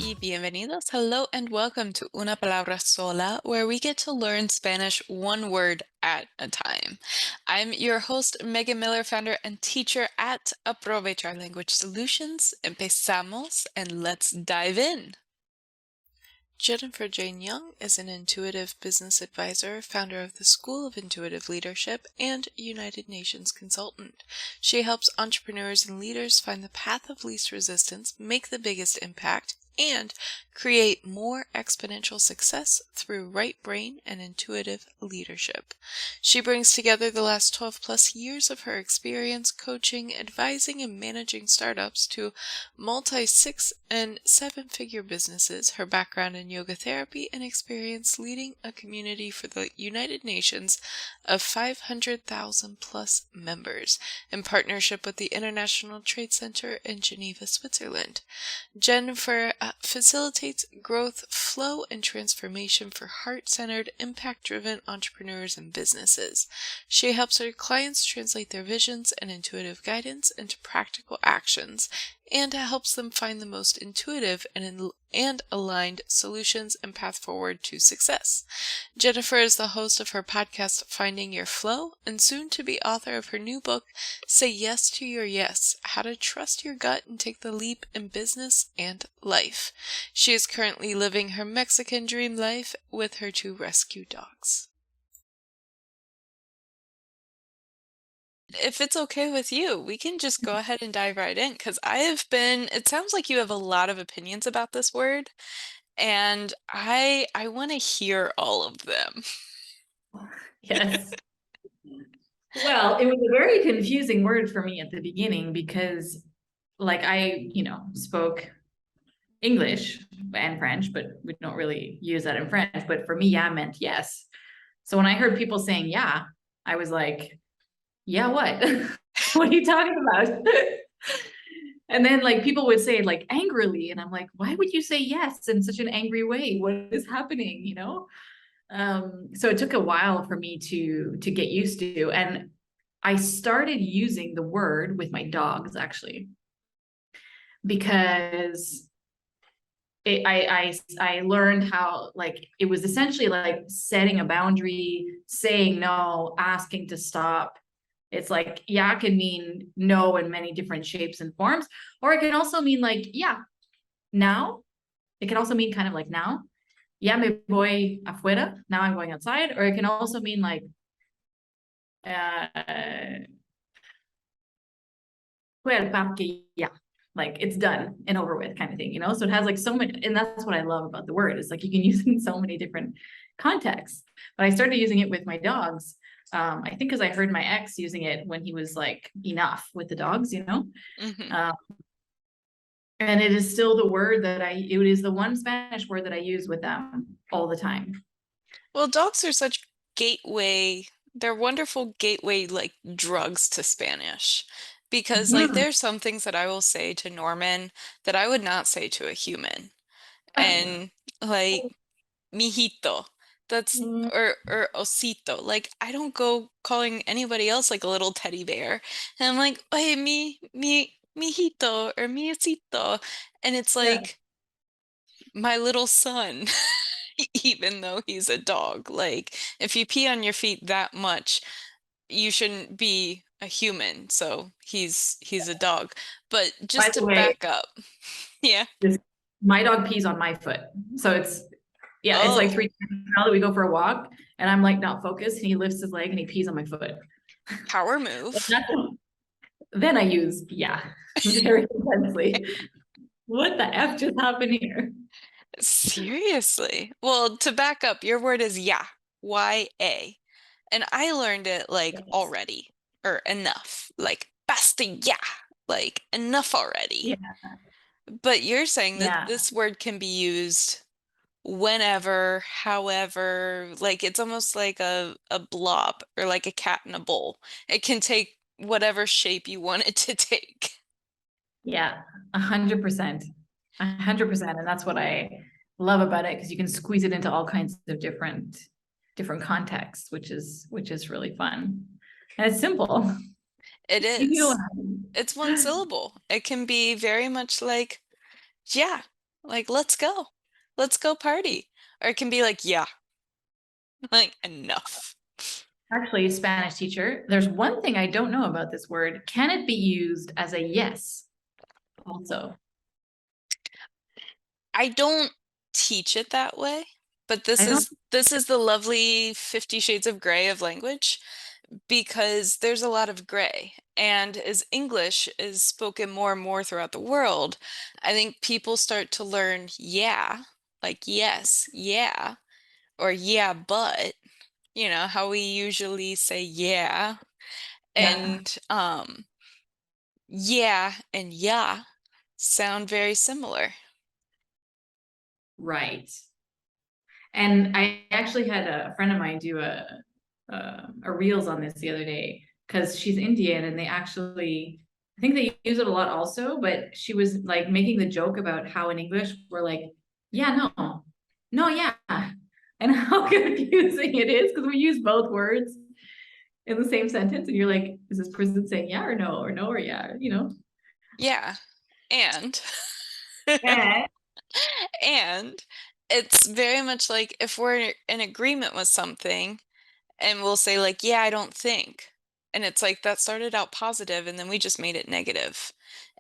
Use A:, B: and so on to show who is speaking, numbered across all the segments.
A: y bienvenidos. Hello and welcome to Una Palabra Sola, where we get to learn Spanish one word at a time. I'm your host, Megan Miller, founder and teacher at Aprovechar Language Solutions. Empezamos and let's dive in. Jennifer Jane Young is an intuitive business advisor, founder of the School of Intuitive Leadership, and United Nations consultant. She helps entrepreneurs and leaders find the path of least resistance, make the biggest impact, and create more exponential success through right brain and intuitive leadership. She brings together the last 12 plus years of her experience coaching, advising, and managing startups to multi-6 and 7-figure businesses, her background in yoga therapy, and experience leading a community for the United Nations of 500,000 plus members in partnership with the International Trade Center in Geneva, Switzerland. Jennifer facilitates growth, flow, and transformation for heart-centered, impact-driven entrepreneurs and businesses. She helps her clients translate their visions and intuitive guidance into practical actions, and helps them find the most intuitive and aligned solutions and path forward to success. Jennifer is the host of her podcast, Finding Your Flow, and soon to be author of her new book, Say Yes to Your Yes, How to Trust Your Gut and Take the Leap in Business and Life. She is currently living her Mexican dream life with her 2 rescue dogs. If it's okay with you, we can just go ahead and dive right in because it sounds like you have a lot of opinions about this word, and I want to hear all of them.
B: Yes. Well, it was a very confusing word for me at the beginning because I spoke English and French, but we don't really use that in French. But for me, yeah meant yes. So when I heard people saying yeah, I was like, yeah, what? What are you talking about? And then people would say it angrily, and I'm like, why would you say yes in such an angry way? What is happening? So it took a while for me to get used to, and I started using the word with my dogs actually because I learned how it was essentially like setting a boundary, saying no, asking to stop. It's like yeah can mean no in many different shapes and forms, or it can also mean yeah now. It can also mean kind of like now. Ya me voy afuera. Now I'm going outside. Or it can also mean fui al parque, yeah. Like it's done and over with kind of thing, So it has so many, and that's what I love about the word. It's you can use it in so many different contexts. But I started using it with my dogs. I think because I heard my ex using it when he was enough with the dogs,
A: Mm-hmm.
B: And it is still the word it is the one Spanish word that I use with them all the time.
A: Well, dogs are such they're wonderful gateway drugs to Spanish because
B: Mhm.
A: there's some things that I will say to Norman that I would not say to a human.
B: Right.
A: And like mijito, that's
B: Mm,
A: or osito. I don't go calling anybody else a little teddy bear. And I'm like, oye, mijito or mi osito. And it's
B: yeah.
A: my little son. Even though he's a dog. If you pee on your feet that much, you shouldn't be a human. So he's a dog. But
B: By
A: just
B: the
A: to
B: way,
A: back up. Yeah.
B: this my dog pees on my foot. So it's like
A: Oh,
B: 3 times now that we go for a walk and I'm not focused and he lifts his leg and he pees on my foot.
A: power
B: But
A: move.
B: then I use yeah very intensely. What the F just happened here?
A: Seriously. Well, to back up, your word is yeah, Y-A. And I learned it
B: Yes.
A: already or enough. Basta yeah. Enough already.
B: Yeah.
A: But you're saying that
B: Yeah.
A: this word can be used whenever, however, it's almost like a blob or like a cat in a bowl. It can take whatever shape you want it to take.
B: Yeah. 100%. 100%. And that's what I love about it because you can squeeze it into all kinds of different contexts, which is really fun. And it's simple.
A: It
B: You
A: is. It's one syllable. It can be very much like, yeah. Like, let's go. Let's go party. Or it can be like, yeah, like enough.
B: Actually, Spanish teacher, there's one thing I don't know about this word. Can it be used as a yes also?
A: I don't teach it that way, but
B: I don't,
A: this is the lovely 50 shades of gray of language because there's a lot of gray. And as English is spoken more and more throughout the world, I think people start to learn yeah, like yes, yeah, or yeah, but, how we usually say yeah.
B: yeah,
A: And yeah and yeah sound very similar.
B: right. And I actually had a friend of mine do a reels on this the other day because she's Indian and they actually, I think they use it a lot also, but she was like making the joke about how in English we're like, yeah, no, no, yeah, and how confusing it is because we use both words in the same sentence, and you're like, is this person saying yeah or no or yeah, you know?
A: Yeah. And
B: Yeah.
A: and it's very much like if we're in agreement with something and we'll say like, yeah, I don't think. And it's like that started out positive and then we just made it negative.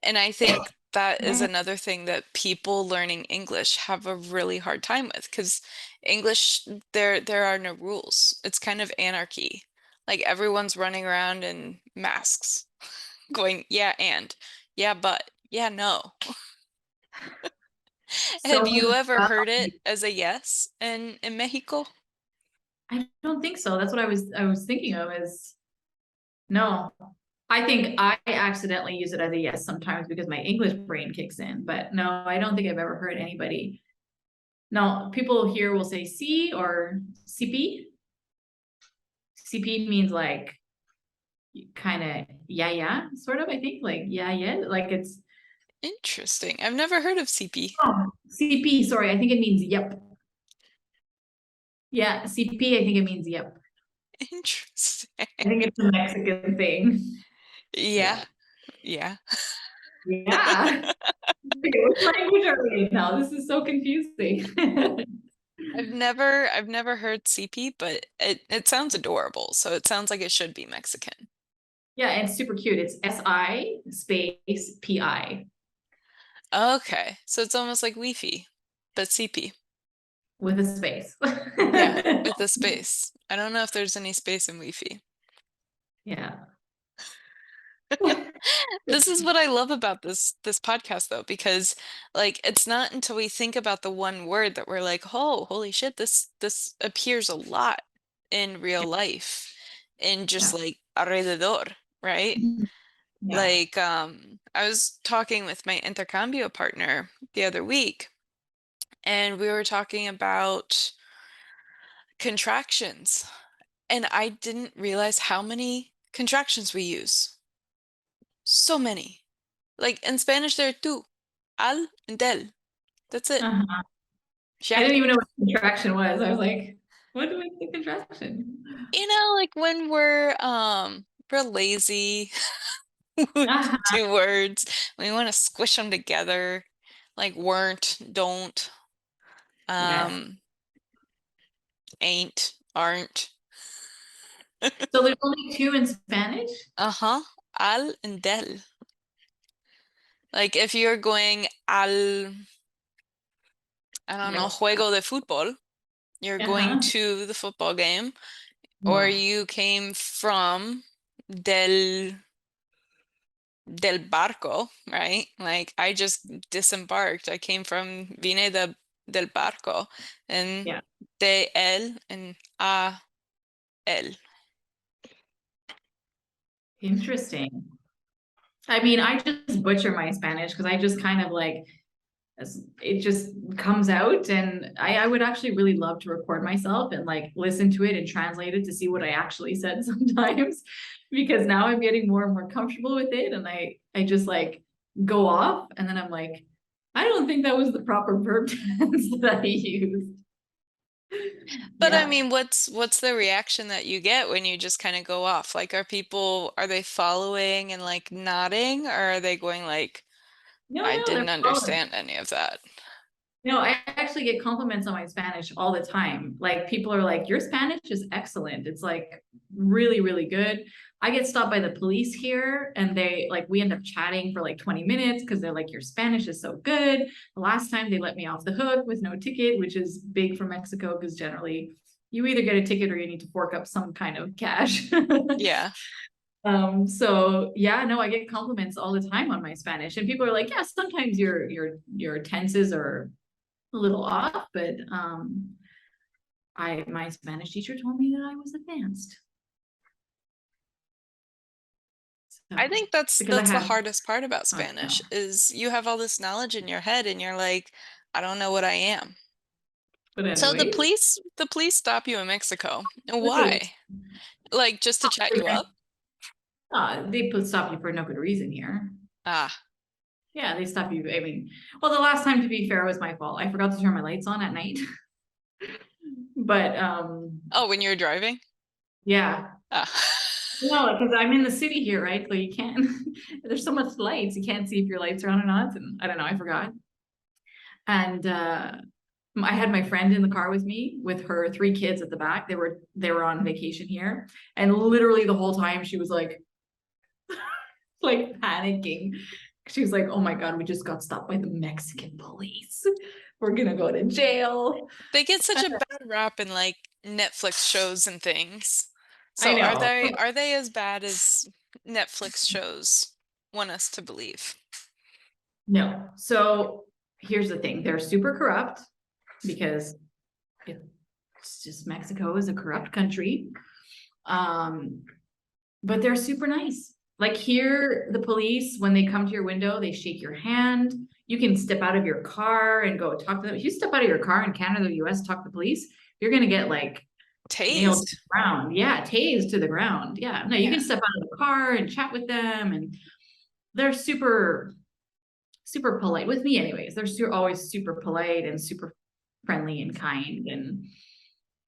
A: And I think that is another thing that people learning English have a really hard time with because English, there are no rules. It's kind of anarchy. Like everyone's running around in masks, going, yeah, and yeah, but yeah, no. Have
B: So
A: you ever heard it as a yes in Mexico?
B: I don't think so. That's what I was thinking of is no. I think I accidentally use it as a yes sometimes because my English brain kicks in, but no, I don't think I've ever heard anybody. No, people here will say C or CP. CP means like kind of yeah, yeah, sort of, I think, like yeah, yeah, like it's
A: Interesting. I've never heard of CP.
B: oh, CP, sorry, I think it means yep. Yeah, CP, I think it means yep.
A: Interesting.
B: I think it's a Mexican thing.
A: Yeah,
B: Yeah.
A: yeah.
B: Yeah. Okay, which language are we in now? This is so confusing.
A: I've never heard CP, but it sounds adorable. So it sounds like it should be Mexican.
B: Yeah, and it's super cute. It's SI space PI
A: Okay. So it's almost like Wi-Fi, but CP.
B: with a space.
A: Yeah, with a space. I don't know if there's any space in Wi-Fi.
B: Yeah.
A: This is what I love about this podcast though, because like it's not until we think about the one word that we're like, oh, holy shit, this appears a lot in real life, in just
B: Yeah.
A: like alrededor, right?
B: Yeah.
A: Like, I was talking with my intercambio partner the other week, and we were talking about contractions, and I didn't realize how many contractions we use. So many. Like in Spanish, there are two, al and del. That's it.
B: Uh-huh. I
A: Yeah.
B: didn't even know what contraction was. I was like, what do I think contraction?
A: Like when we're lazy with
B: Uh-huh.
A: two words, we want to squish them together, like weren't, don't,
B: Yes.
A: um, ain't, aren't.
B: So there's only two in Spanish?
A: Uh-huh. Al and del. Like if you're going al, I don't know,
B: Like,
A: juego de fútbol, you're going
B: uh-huh.
A: to the football game, or
B: Wow.
A: you came from del barco, right? Like I just disembarked. I came from del barco, and
B: Yeah.
A: de él and a él.
B: Interesting. I mean, I just butcher my Spanish because I just kind of like it just comes out, and I would actually really love to record myself and like listen to it and translate it to see what I actually said sometimes because now I'm getting more and more comfortable with it, and I just like go off and then I'm like, I don't think that was the proper verb tense that I used.
A: But I
B: Yeah.
A: mean, what's the reaction that you get when you just kind of go off? Like, are they following and like nodding, or are they going like,
B: No,
A: I
B: no, they're
A: didn't
B: following.
A: understand any of that?
B: No, I actually get compliments on my Spanish all the time. Like people are like, your Spanish is excellent. It's like really, really good. I get stopped by the police here and they like we end up chatting for like 20 minutes because they're like, your Spanish is so good. The last time they let me off the hook with no ticket, which is big for Mexico because generally you either get a ticket or you need to fork up some kind of cash.
A: Yeah.
B: So yeah, no, I get compliments all the time on my Spanish, and people are like, yeah, sometimes your tenses are a little off, but I my Spanish teacher told me that I was advanced.
A: I
B: So
A: think that's
B: because I
A: that's the
B: have,
A: hardest part about
B: no,
A: Spanish is you have all this knowledge in your head and you're like, I don't know what I am.
B: but
A: So the
B: anyways,
A: police the police stop you in Mexico.
B: literally,
A: Why? Like just to chat you up?
B: they put stop you for no good reason here.
A: Ah.
B: Yeah, they stop you. I mean, well, the last time to be fair was my fault. I forgot to turn my lights on at night. But
A: Oh, when you're driving?
B: yeah.
A: Ah.
B: No, because I'm in the city here, right? So you can't, there's so much lights, you can't see if your lights are on or not. And I don't know, I forgot. And I had my friend in the car with me with her three kids at the back. They were on vacation here. And literally the whole time she was like panicking. She was like, oh my God, we just got stopped by the Mexican police. We're gonna go to jail.
A: They get such a bad rap in like Netflix shows and things.
B: I
A: So are
B: know.
A: they as bad as Netflix shows want us to believe?
B: No. So here's the thing. They're super corrupt because it's just Mexico is a corrupt country. Um, but they're super nice. Like here, the police, when they come to your window, they shake your hand. You can step out of your car and go talk to them. If you step out of your car in Canada or the US, talk to the police, you're gonna get like nailed to
A: Tased.
B: the ground. Yeah, tased to the ground. Yeah. No, you can
A: Yeah.
B: step out of the car and chat with them, and they're super, super polite with me, anyways. They're always super polite and super friendly and kind. And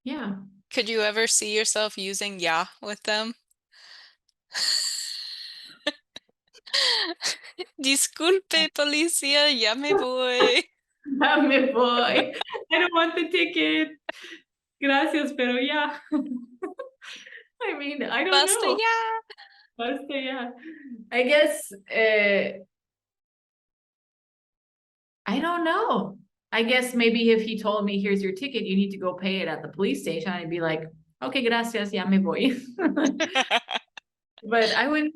B: yeah.
A: Could you ever see yourself using yeah with them? Disculpe, policía, ya me voy.
B: Me voy. I don't want the ticket. Gracias, pero ya. I mean, I don't
A: Basta
B: know.
A: ya.
B: Basta, yeah. I guess I don't know. I guess maybe if he told me, here's your ticket, you need to go pay it at the police station, I'd be like, okay, gracias, ya me voy. But I wouldn't,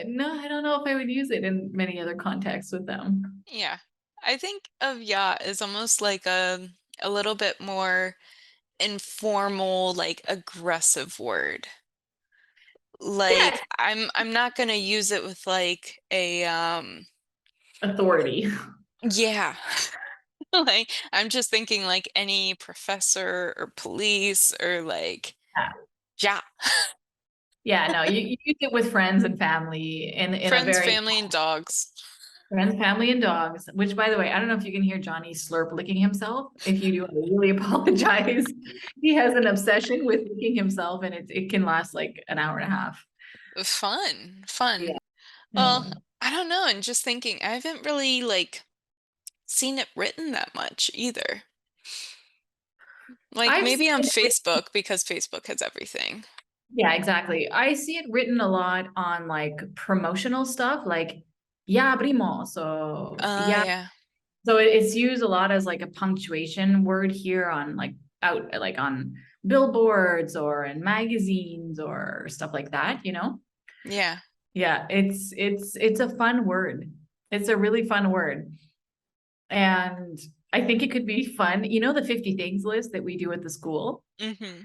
B: no, I don't know if I would use it in many other contexts with them.
A: Yeah. I think of yeah as almost like a little bit more informal, like aggressive word.
B: Yeah,
A: Like I'm not gonna use it with like a
B: authority.
A: yeah. Like I'm just thinking like any professor or police or like yeah.
B: Yeah, no, you use it with friends and family in a
A: Friends,
B: very
A: family, and dogs.
B: friends, family, and dogs, which by the way, I don't know if you can hear Johnny slurp licking himself. If you do, I really apologize. He has an obsession with licking himself and it can last like an hour and a half.
A: Fun,
B: Yeah.
A: fun. Well, I don't know, and just thinking, I haven't really like seen it written that much either. Like
B: I've seen
A: maybe on
B: it,
A: Facebook because Facebook has everything.
B: yeah, exactly. I see it written a lot on like promotional stuff, like yeah, primo. So yeah,
A: Yeah.
B: so it's used a lot as like a punctuation word here on like out like on billboards or in magazines or stuff like that, you know?
A: Yeah.
B: Yeah, it's a fun word. It's a really fun word. And I think it could be fun. You know the 50 things list that we do at the school?
A: Hmm.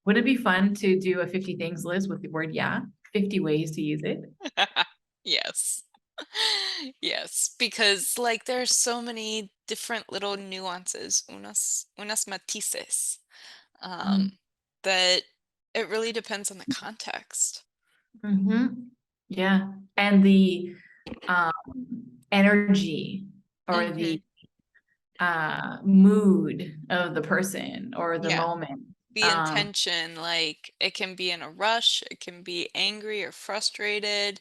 B: Would it be fun to do a 50 things list with the word yeah? 50 ways to use it.
A: Yes. Yes, because like there's so many different little nuances, unas matices,
B: Mm.
A: that it really depends on the context.
B: Mhm. Yeah. And the um energy or
A: Hmm.
B: the mood of the person or the
A: Yeah.
B: moment.
A: The intention, like it can be in a rush, it can be angry or frustrated,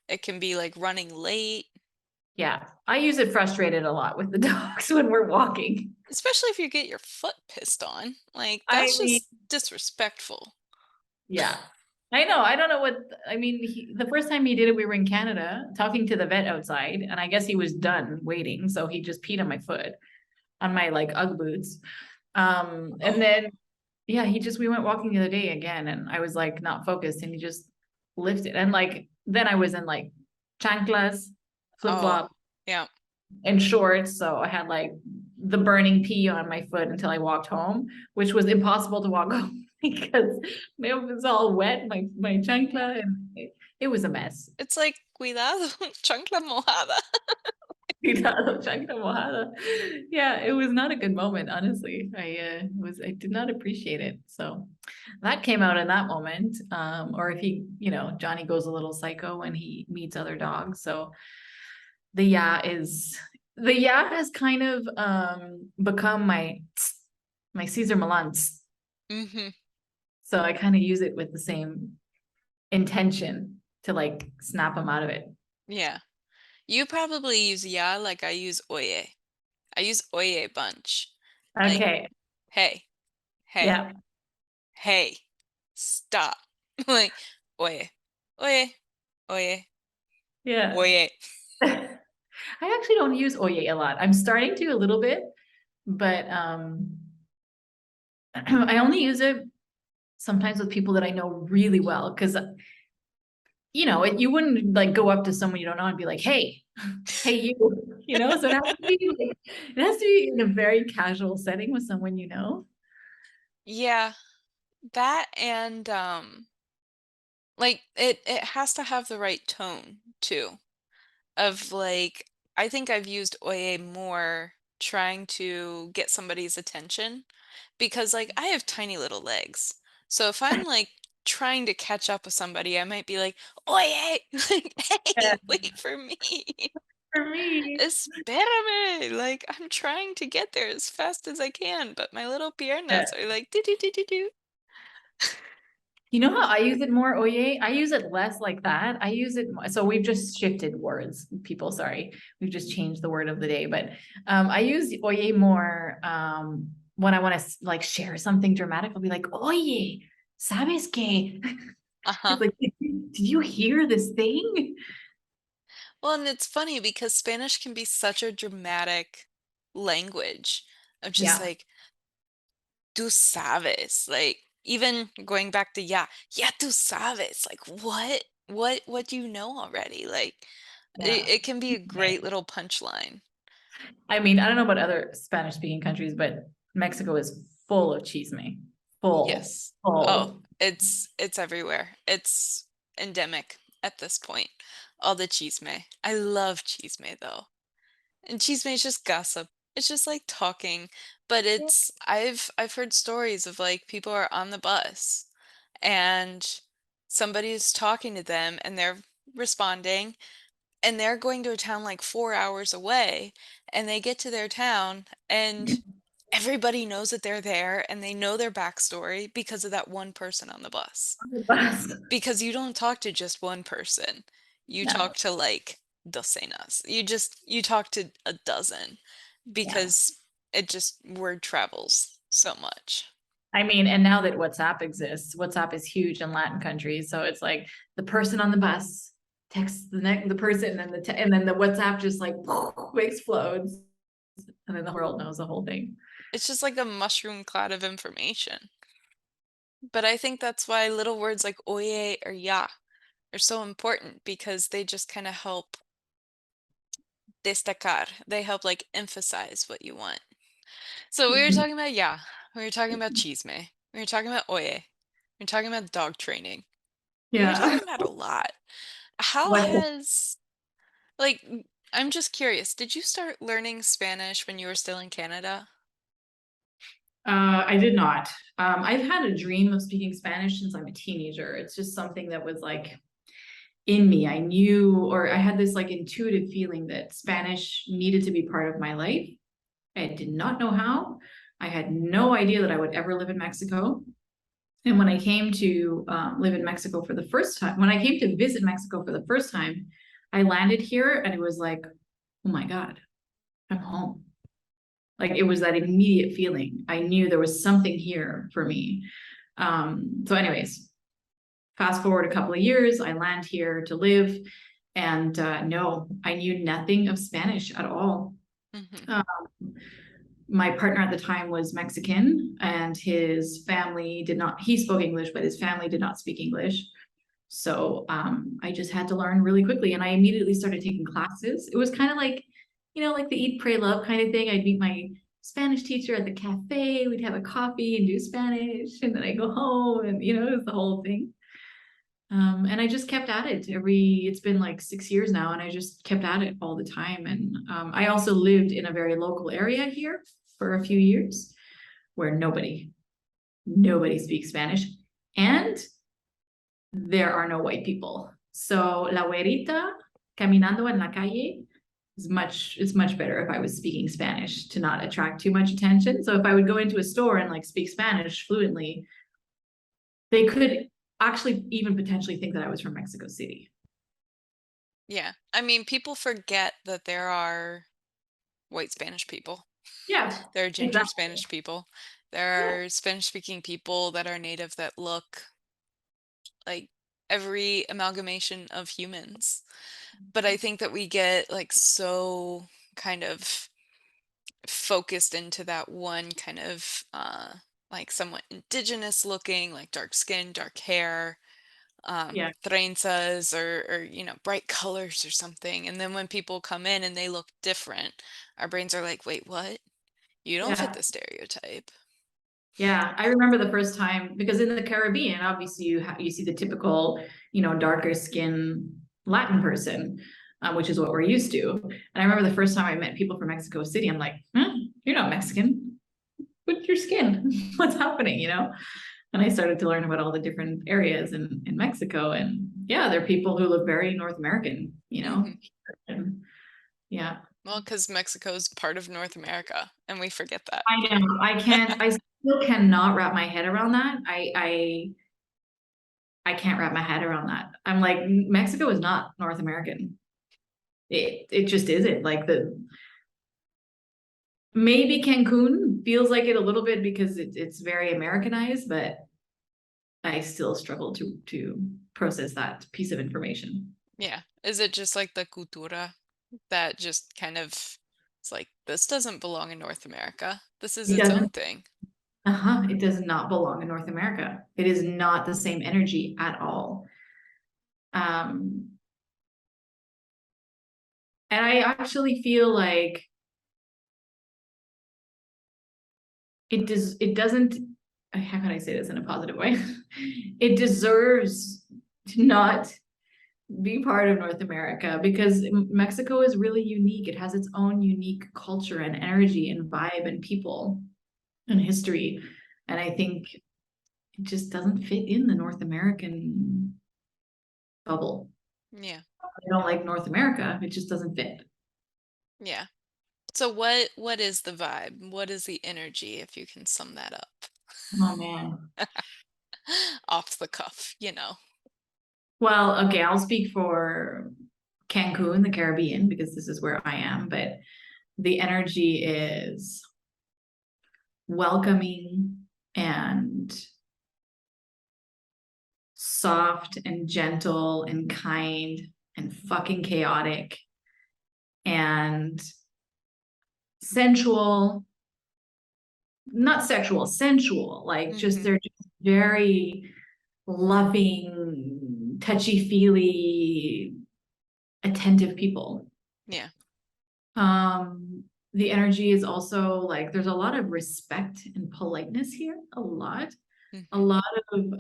A: it can be like running late.
B: Yeah. I use it frustrated a lot with the dogs when we're walking.
A: Especially if you get your foot pissed on. Like,
B: I
A: that's
B: mean,
A: just disrespectful.
B: yeah. I know. I don't know what I mean. The first time he did it, we were in Canada talking to the vet outside, and I guess he was done waiting, so he just peed on my foot, on my like UGG boots. And
A: Oh,
B: then yeah, he just we went walking the other day again, and I was like not focused, and he just lifted, and like then I was in like chanclas, flip
A: oh,
B: flop,
A: yeah.
B: and shorts, so I had like the burning pee on my foot until I walked home, which was impossible to walk home because it was all wet, my chancla, and it was a mess.
A: It's like, cuidado, chancla mojada.
B: Chancla mojada. Yeah, it was not a good moment, honestly. I did not appreciate it. So that came out in that moment. Or if he, Johnny goes a little psycho when he meets other dogs. So the yeah has kind of become my Caesar Milans.
A: Hmm.
B: So I kind of use it with the same intention to like snap him out of it.
A: Yeah. You probably use yeah like I use oye. I use oye bunch. Like,
B: Okay.
A: hey, hey,
B: Yeah.
A: hey, stop. Like, oye, oye, oye,
B: Yeah.
A: oye.
B: I actually don't use oye a lot. I'm starting to a little bit, but I only use it sometimes with people that I know really well because you wouldn't like go up to someone you don't know and be like, "Hey, hey, you." So it has to be in a very casual setting with someone you know.
A: Yeah, that and like it has to have the right tone too. Of like, I think I've used oye more trying to get somebody's attention because like I have tiny little legs. So if I'm like trying to catch up with somebody, I might be like, oye, like,
B: Yeah,
A: hey, wait for me.
B: for me.
A: Espérame. Like I'm trying to get there as fast as I can, but my little
B: Yeah.
A: piernas are like do do do do do.
B: You know how I use it more, oye? I use it less like that. I use it so we've just shifted words, people, sorry. We've just changed the word of the day, but I use oye more when I want to like share something dramatic. I'll be like, "Oye, ¿sabes qué?"
A: Uh-huh.
B: It's like, did you hear this thing?
A: Well, and it's funny because Spanish can be such a dramatic language of just
B: Yeah.
A: like, tú sabes, like even going back to yeah, yeah, tú sabes, like what do you know already? Like
B: Yeah.
A: it can be a great little punchline.
B: I mean, I don't know about other Spanish speaking countries, but Mexico is full of chisme. Full,
A: Yes. Oh,
B: full.
A: it's everywhere. It's endemic at this point. All the chisme. I love chisme though. And chisme is just gossip. It's just like talking, but I've heard stories of like people are on the bus and somebody's talking to them and they're responding and they're going to a town like 4 hours away and they get to their town and everybody knows that they're there and they know their backstory because of that one person on the bus.
B: On the bus.
A: Because you don't talk to just one person. You
B: No.
A: talk to like docenas. You talk to a dozen
B: Yeah.
A: because it just word travels so much.
B: I mean, and now that WhatsApp exists, WhatsApp is huge in Latin countries. So it's like the person on the bus texts the person, and and then the WhatsApp just like explodes, and then the world knows the whole thing.
A: It's just like a mushroom cloud of information. But I think that's why little words like oye or ya are so important because they just kind of help destacar. They help like emphasize what you want. So we were
B: Mhm.
A: talking about ya. We were talking about chisme. We were talking about oye. We were talking about dog training. We were
B: Yeah.
A: talking about a lot. How
B: What?
A: has like I'm just curious, did you start learning Spanish when you were still in Canada?
B: I did not. I've had a dream of speaking Spanish since I'm a teenager. It's just something that was like in me. I knew, or I had this like intuitive feeling that Spanish needed to be part of my life. I did not know how. I had no idea that I would ever live in Mexico. And when I came to live in Mexico for the first time, when I came to visit Mexico for the first time, I landed here and it was like, oh my God, I'm home. Like it was that immediate feeling. I knew there was something here for me. So anyways, fast forward a couple of years, I land here to live. And no, I knew nothing of Spanish at all.
A: Hmm.
B: Um, my partner at the time was Mexican, and his family did not, he spoke English, but his family did not speak English. So I just had to learn really quickly. And I immediately started taking classes. It was kind of like, like the eat, pray, love kind of thing. I'd meet my Spanish teacher at the cafe. We'd have a coffee and do Spanish. And then I go home and, it was the whole thing. And I just kept at it it's been like 6 years now, and I just kept at it all the time. And I also lived in a very local area here for a few years where nobody speaks Spanish. And there are no white people. So la güerita caminando en la calle it's much better if I was speaking Spanish to not attract too much attention. So if I would go into a store and like speak Spanish fluently, they could actually even potentially think that I was from Mexico City.
A: Yeah. I mean, people forget that there are white Spanish people.
B: Yeah,
A: There are ginger
B: exactly.
A: Spanish people.
B: Yeah.
A: There are Spanish speaking people that are native that look like every amalgamation of humans. But I think that we get like so kind of focused into that one kind of like somewhat indigenous looking, like dark skin, dark hair,
B: Yeah.
A: trenzas or bright colors or something. And then when people come in and they look different, our brains are like, wait, what? You don't fit
B: Yeah.
A: the stereotype.
B: Yeah, I remember the first time because in the Caribbean, obviously you see the typical, darker skin Latin person, which is what we're used to. And I remember the first time I met people from Mexico City, I'm like, you're not Mexican. What's your skin? What's happening? And I started to learn about all the different areas in Mexico, and yeah, there are people who look very North American,
A: Hmm.
B: and yeah.
A: Well, because Mexico's part of North America, and we forget that.
B: I know. I still cannot wrap my head around that. I can't wrap my head around that. I'm like, Mexico is not North American. It just isn't. Like maybe Cancun feels like it a little bit because it's very Americanized, but I still struggle to process that piece of information.
A: Yeah. Is it just like the cultura that just kind of it's like, this doesn't belong in North America. This is
B: It
A: its own
B: doesn't,
A: thing.
B: it does not belong in North America. It is not the same energy at all. Um, and I actually feel like it doesn't, how can I say this in a positive way? It deserves to not be part of North America because Mexico is really unique. It has its own unique culture and energy and vibe and people and history. And I think it just doesn't fit in the North American bubble.
A: Yeah.
B: I don't like North America. It just doesn't fit.
A: Yeah. So what is the vibe? What is the energy, if you can sum that up?
B: Oh man.
A: Off the cuff.
B: Well, okay, I'll speak for Cancun, the Caribbean, because this is where I am, but the energy is welcoming and soft and gentle and kind and fucking chaotic and sensual, not sexual, sensual. Like just
A: Hmm.
B: they're just very loving, touchy-feely, attentive people.
A: Yeah.
B: The energy is also like there's a lot of respect and politeness here, a
A: Hmm.
B: lot of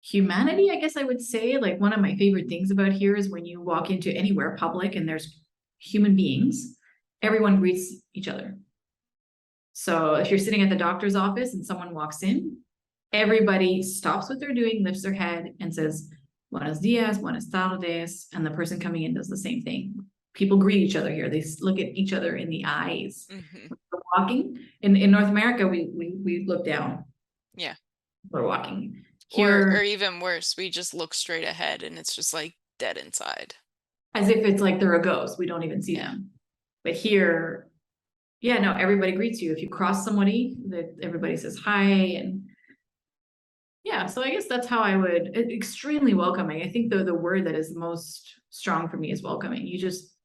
B: humanity, I guess I would say. Like one of my favorite things about here is when you walk into anywhere public and there's human beings, everyone greets each other. So if you're sitting at the doctor's office and someone walks in, everybody stops what they're doing, lifts their head, and says, Buenos dias, buenas tardes. And the person coming in does the same thing. People greet each other here. They look at each other in the eyes.
A: Hmm.
B: We're walking. In North America, we look down.
A: Yeah.
B: We're walking.
A: Or
B: Here,
A: even worse, we just look straight ahead and it's just like dead inside.
B: as if it's like they're a ghost. We don't even see
A: Yeah.
B: them. But here, yeah, no, everybody greets you. If you cross somebody, that everybody says hi. And yeah, so I guess that's how I would, extremely welcoming. I think the word that is most strong for me is welcoming. You just,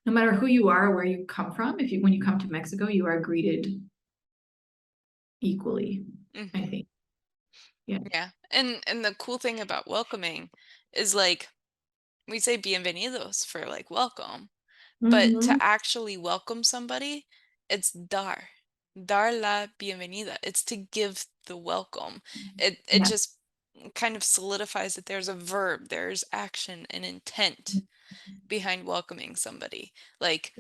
B: no matter who you are, where you come from, if you, when you come to Mexico, you are greeted equally, I
A: Hmm.
B: think. Yeah.
A: Yeah. And the cool thing about welcoming is like we say bienvenidos for like welcome, but to
B: Hmm.
A: actually welcome somebody, it's dar la bienvenida. It's to give the welcome. It
B: Yeah.
A: just kind of solidifies that there's a verb, there's action and intent behind welcoming somebody. Like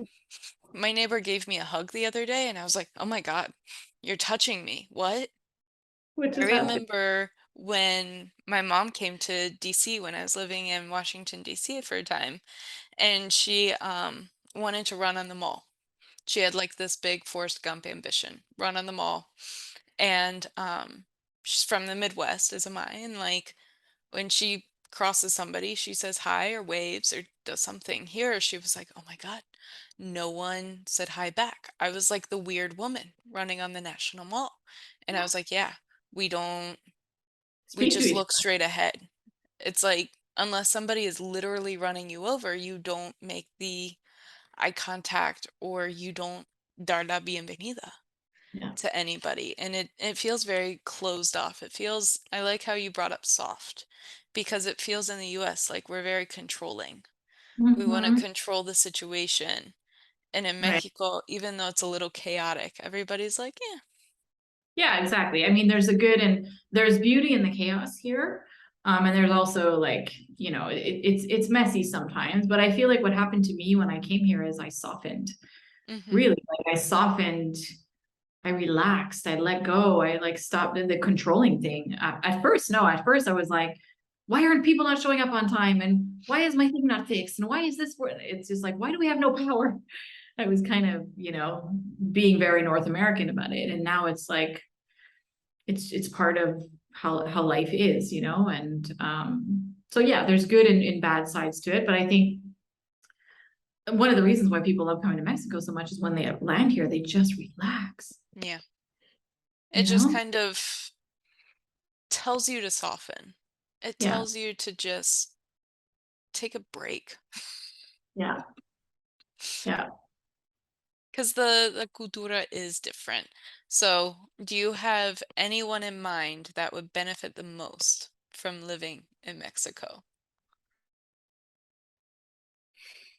A: my neighbor gave me a hug the other day and I was like, "Oh my God, you're touching me. What?"
B: Which
A: I
B: is happening.
A: remember when my mom came to DC when I was living in Washington, DC for a time, and she wanted to run on the mall. She had like this big Forrest Gump ambition, run on the mall. And she's from the Midwest, as am I. And like when she crosses somebody, she says hi or waves or does something. Here, she was like, oh my God, no one said hi back. I was like the weird woman running on the National Mall. And I was like, yeah, we don't, we
B: Speak to
A: just
B: each
A: look straight ahead. It's like, unless somebody is literally running you over, you don't make the eye contact or you don't dar la bienvenida
B: other. Yeah.
A: to anybody. And it feels very closed off. It feels, I like how you brought up soft because it feels in the US like we're very controlling. We want to
B: Hmm.
A: control the situation. And in
B: Right.
A: Mexico, even though it's a little chaotic, everybody's like, yeah.
B: Yeah, exactly. I mean, there's a good and there's beauty in the chaos here. And there's also like, it's messy sometimes, but I feel like what happened to me when I came here is I softened.
A: Mm-hmm.
B: Really, like I softened, I relaxed, I let go, I like stopped the controlling thing. At first, no, at first I was like, why aren't people not showing up on time? And why is my thing not fixed? And why is this? It's just like, why do we have no power? I was kind of, being very North American about it. And now it's like, it's part of how life is, and so yeah, there's good and bad sides to it. But I think one of the reasons why people love coming to Mexico so much is when they land here, they just relax,
A: Yeah. It
B: you
A: just
B: know?
A: kind of tells you to soften. It
B: Yeah,
A: tells you to just take a break.
B: yeah, yeah.
A: Because the cultura is different. So, do you have anyone in mind that would benefit the most from living in Mexico?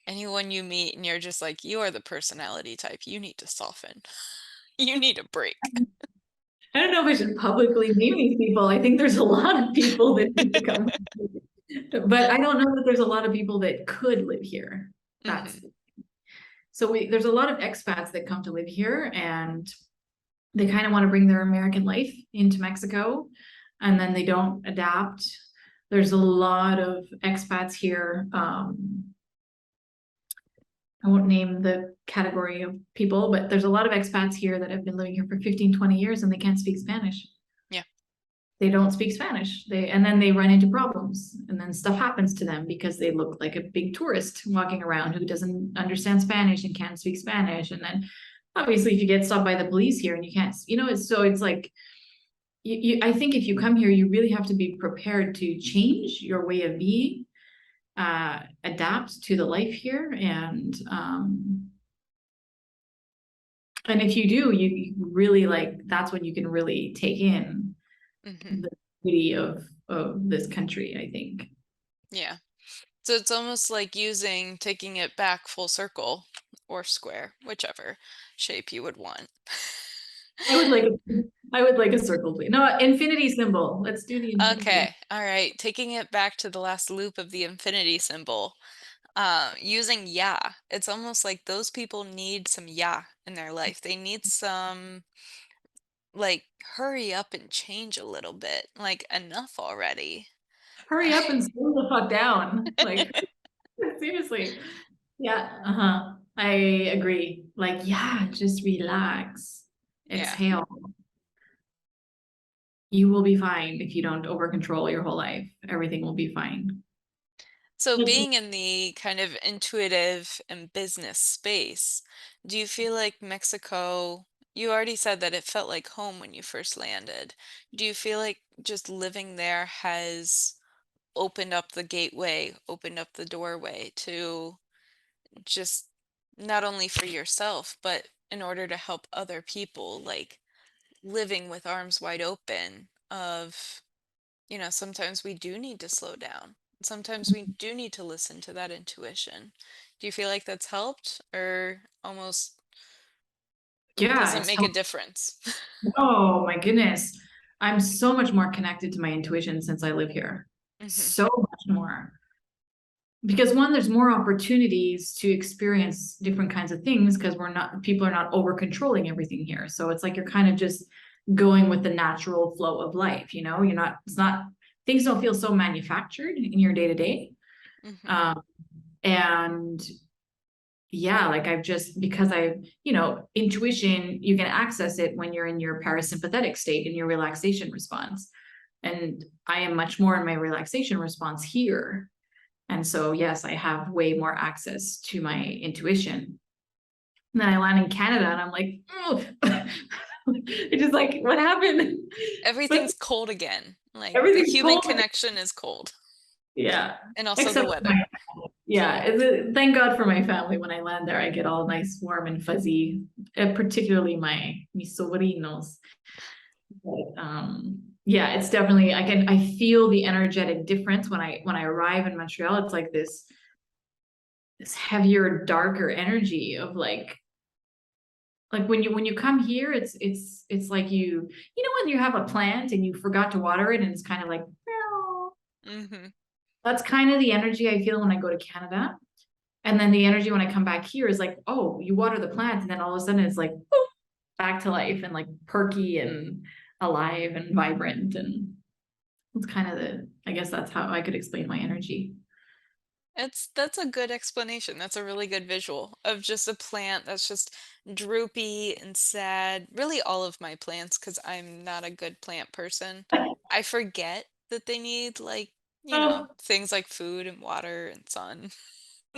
A: Anyone you meet and you're just like, you are the personality type. You need to soften. You need a break.
B: I don't know if I should publicly name these people. I think there's a lot of people that need to come, but I don't know that there's a lot of people that could live here. That's
A: Hmm.
B: so there's a lot of expats that come to live here, and they kind of want to bring their American life into Mexico, and then they don't adapt. There's a lot of expats here. I won't name the category of people, but there's a lot of expats here that have been living here for 15, 20 years and they can't speak Spanish.
A: Yeah.
B: They don't speak Spanish. And then they run into problems and then stuff happens to them because they look like a big tourist walking around who doesn't understand Spanish and can't speak Spanish. And then obviously if you get stopped by the police here and you can't, it's like I think if you come here, you really have to be prepared to change your way of being, adapt to the life here, and if you do, you really like that's when you can really take in
A: Hmm.
B: the beauty of this country, I think.
A: Yeah. So it's almost like taking it back full circle or square, whichever shape you would want.
B: I would like I would like a circle, please. No, infinity symbol. Let's do the infinity.
A: Okay, all right. Taking it back to the last loop of the infinity symbol, using yeah. It's almost like those people need some yeah in their life. They need some, like, hurry up and change a little bit. Like, enough already.
B: Hurry up and slow the fuck down. Like seriously. Yeah, uh-huh. I agree. Like, yeah, just relax.
A: Yeah.
B: Exhale. You will be fine if you don't over control your whole life. Everything will be fine.
A: So being in the kind of intuitive and business space, do you feel like Mexico, you already said that it felt like home when you first landed. Do you feel like just living there has opened up the gateway, opened up the doorway to just not only for yourself, but in order to help other people, like living with arms wide open of, sometimes we do need to slow down. Sometimes we do need to listen to that intuition. Do you feel like that's helped or almost
B: Yeah,
A: doesn't make a difference?
B: oh my goodness. I'm so much more connected to my intuition since I live here.
A: Hmm.
B: So much more. Because one, there's more opportunities to experience different kinds of things because people are not over controlling everything here. So it's like you're kind of just going with the natural flow of life, it's not, things don't feel so manufactured in your day to day.
A: Hmm.
B: And yeah, like I've just, because intuition, you can access it when you're in your parasympathetic state, in your relaxation response. And I am much more in my relaxation response here. And so, yes, I have way more access to my intuition. And then I land in Canada and I'm like, oh, it's just like, what happened? But
A: Everything's cold again. Like the
B: everything's
A: human
B: cold.
A: connection is cold,
B: Yeah.
A: and also the
B: Except for
A: weather.
B: yeah, thank God for my family. When I land there, I get all nice, warm, and fuzzy, and particularly mis sobrinos. But, yeah, it's definitely I feel the energetic difference when I arrive in Montreal. It's like this heavier, darker energy of like when you come here, it's like when you have a plant and you forgot to water it and it's kind of like meow.
A: Hmm.
B: That's kind of the energy I feel when I go to Canada. And then the energy when I come back here is like, oh, you water the plant, and then all of a sudden it's like poof, back to life and like perky and alive and vibrant. And it's kind of I guess that's how I could explain my energy.
A: That's a good explanation. That's a really good visual of just a plant that's just droopy and sad. Really all of my plants, because I'm not a good plant person. I forget that they need like,
B: Oh,
A: things like food and water and sun.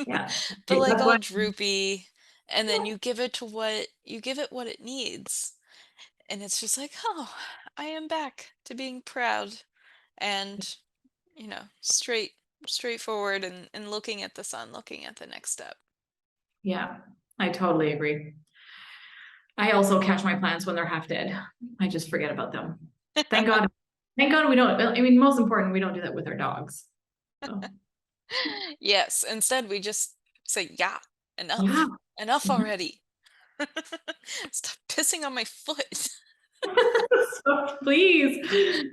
B: yeah.
A: But like
B: That's
A: all
B: why.
A: droopy, and then you give it what it needs. And it's just like, oh, I am back to being proud and, straight straightforward and looking at the sun, looking at the next step.
B: Yeah, I totally agree. I also catch my plants when they're half dead. I just forget about them. Thank God. Thank God we don't. I mean, most important, we don't do that with our dogs. So,
A: Yes, instead we just say, yeah,
B: yeah.
A: enough. Enough already. Stop pissing on my foot.
B: So please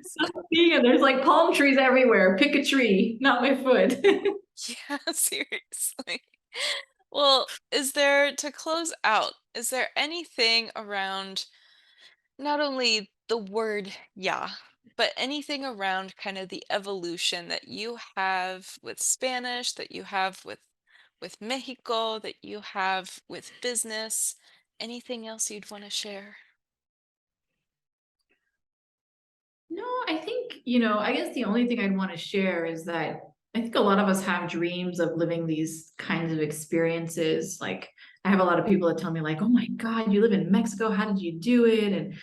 B: stop seeing it. There's like palm trees everywhere. Pick a tree, not my foot.
A: Yeah, seriously. Well, to close out, is there anything around not only the word "yeah," but anything around kind of the evolution that you have with Spanish, that you have with Mexico, that you have with business? Anything else you'd want to share?
B: No, I think, I guess the only thing I'd want to share is that I think a lot of us have dreams of living these kinds of experiences. Like, I have a lot of people that tell me, like, oh my God, you live in Mexico. How did you do it?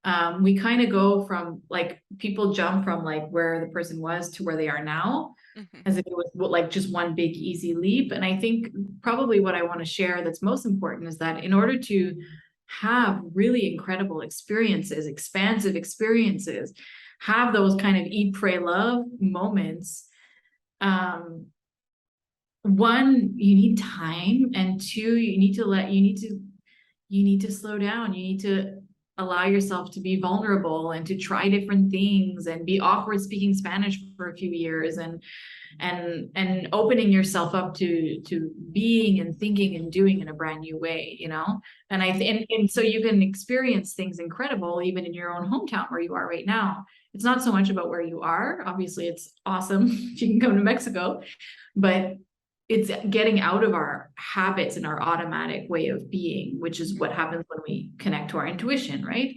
B: And we kind of go from like people jump from like where the person was to where they are now
A: Hmm.
B: as if it was like just one big easy leap. And I think probably what I want to share that's most important is that in order to have really incredible experiences, expansive experiences, have those kind of eat, pray, love moments, um, one, you need time, and two, you need to slow down. You need to allow yourself to be vulnerable and to try different things and be awkward speaking Spanish for a few years and opening yourself up to being and thinking and doing in a brand new way. And so you can experience things incredible even in your own hometown where you are right now. It's not so much about where you are. Obviously, it's awesome if you can come to Mexico, but it's getting out of our habits and our automatic way of being, which is what happens when we connect to our intuition, right?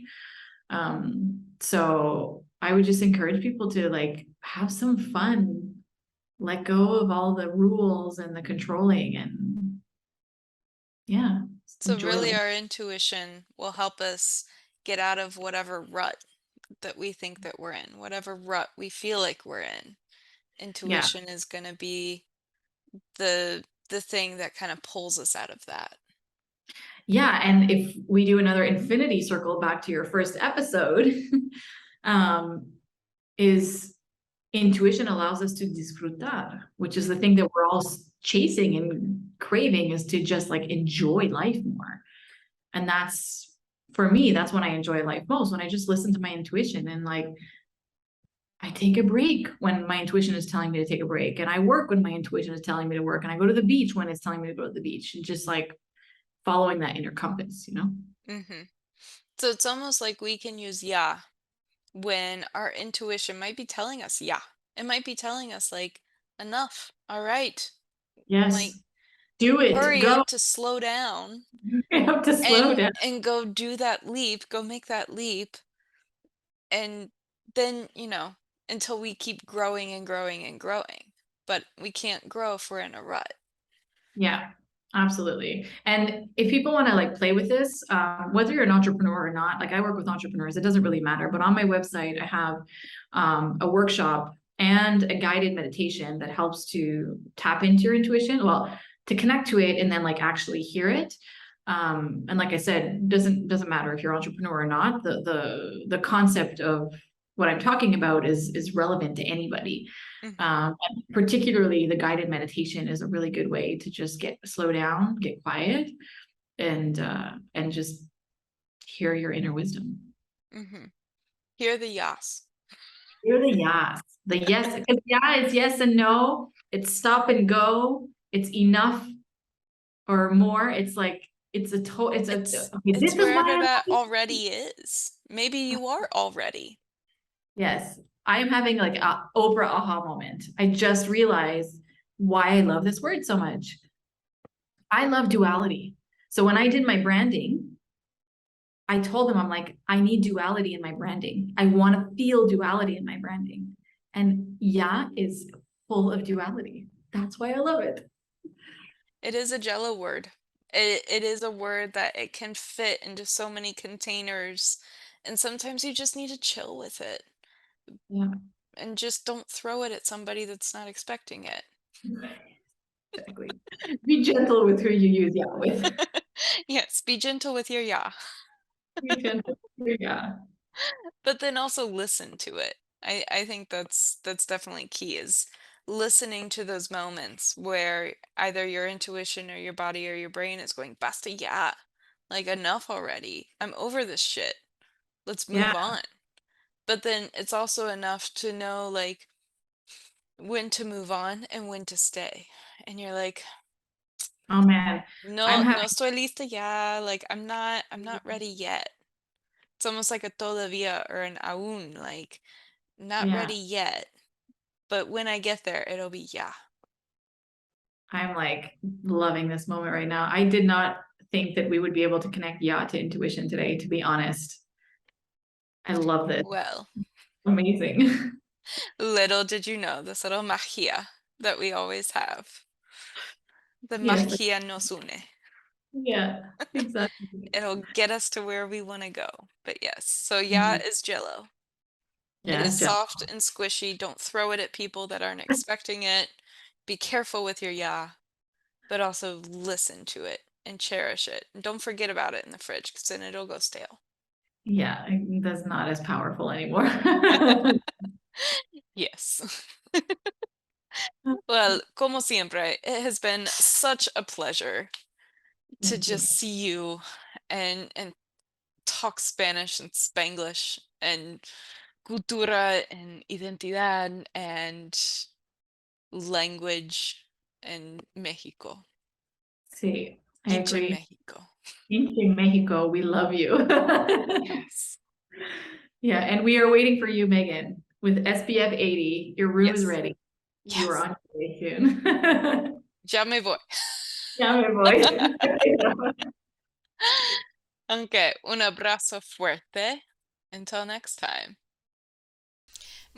B: So I would just encourage people to like have some fun let go of all the rules and the controlling and yeah,
A: So
B: enjoy
A: really
B: life.
A: our intuition will help us get out of whatever rut that we think that we're in, whatever rut we feel like we're in.
B: Yeah.
A: Intuition is going to be the thing that kind of pulls us out of that.
B: Yeah. And if we do another infinity circle back to your first episode, um, is intuition allows us to disfrutar, which is the thing
A: Mhm.
B: that we're all chasing and craving is to just like enjoy life more. And that's for me, that's when I enjoy life most, when I just listen to my intuition and like I take a break when my intuition is telling me to take a break. And I work when my intuition is telling me to work. And I go to the beach when it's telling me to go to the beach. And just like following that inner compass, you know?
A: Mhm. So it's almost like we can use yeah when our intuition might be telling us yeah. It might be telling us like enough. All right. Like
B: Yes. Do it.
A: hurry
B: Go.
A: up to slow down
B: You have to slow
A: and
B: down.
A: go do that leap, go make that leap and then, until we keep growing and growing and growing. But we can't grow if we're in a rut.
B: Yeah, absolutely. And if people want to like play with this, whether you're an entrepreneur or not, like I work with entrepreneurs, it doesn't really matter. But on my website, I have a workshop and a guided meditation that helps to tap into your intuition. Well, to connect to it and then like actually hear it. And like I said, doesn't matter if you're an entrepreneur or not. The concept of what I'm talking about is relevant to anybody.
A: Mhm.
B: Particularly the guided meditation is a really good way to just slow down, get quiet, and just hear your inner wisdom.
A: Mhm. Hear the yas.
B: Hear the yes, the yes, because yeah is yes and no. It's stop and go. It's enough or more. It's like it's a okay.
A: It's
B: This is
A: wherever
B: why I love
A: that
B: this.
A: already is. Maybe you are already.
B: Yes, I am having like a Oprah aha moment. I just realized why I love this word so much. I love duality. So when I did my branding, I told them, I'm like, I need duality in my branding. I want to feel duality in my branding. And yeah is full of duality. That's why I love it.
A: It is a Jell-O word. It is a word that it can fit into so many containers, and sometimes you just need to chill with it
B: Yeah,
A: and just don't throw it at somebody that's not expecting it.
B: exactly. Be gentle with who you use yeah with.
A: Yes, be gentle with your yeah,
B: Be gentle. Yeah.
A: but then also listen to it. I think that's definitely key is listening to those moments where either your intuition or your body or your brain is going, basta yeah. Like enough already. I'm over this shit. Let's
B: Yeah.
A: move on. But then it's also enough to know like when to move on and when to stay. And you're like,
B: Oh man. I'm
A: no, no
B: having
A: estoy lista ya. Like I'm not ready yet. It's almost like a todavía or an aún, like not ready
B: yeah.
A: yet. But when I get there, it'll be yeah.
B: I'm like loving this moment right now. I did not think that we would be able to connect yeah to intuition today, to be honest. I love this.
A: Well,
B: Amazing.
A: little did you know this little magia that we always have. The
B: Yes.
A: magia nos une.
B: Yeah, exactly.
A: It'll get us to where we want to go. But yes, so yeah
B: Mhm.
A: is Jello. It
B: Yeah,
A: is
B: Jeff.
A: soft and squishy. Don't throw it at people that aren't expecting it. Be careful with your yeah, but also listen to it and cherish it. And don't forget about it in the fridge because then it'll go stale.
B: Yeah, that's not as powerful anymore.
A: Yes. Well, como siempre, it has been such a pleasure to
B: Thank you.
A: just see you and talk Spanish and Spanglish and cultura and identidad and language and Mexico.
B: See, I
A: Pinche
B: agree.
A: Mexico.
B: In Mexico, we love you.
A: Yes.
B: Yeah, and we are waiting for you, Megan, with SPF 80. Your room is
A: Yes.
B: ready. You are
A: Yes.
B: on your way soon.
A: Ya me voy.
B: Yeah, my boy.
A: Okay, un abrazo fuerte. Until next time.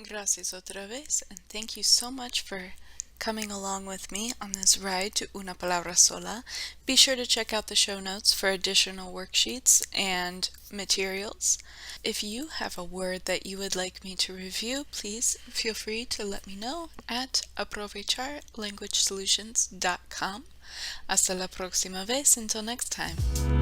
A: Gracias otra vez, and thank you so much for coming along with me on this ride to Una Palabra Sola. Be sure to check out the show notes for additional worksheets and materials. If you have a word that you would like me to review, please feel free to let me know at aprovecharlanguagesolutions.com. Hasta la próxima vez. Until next time.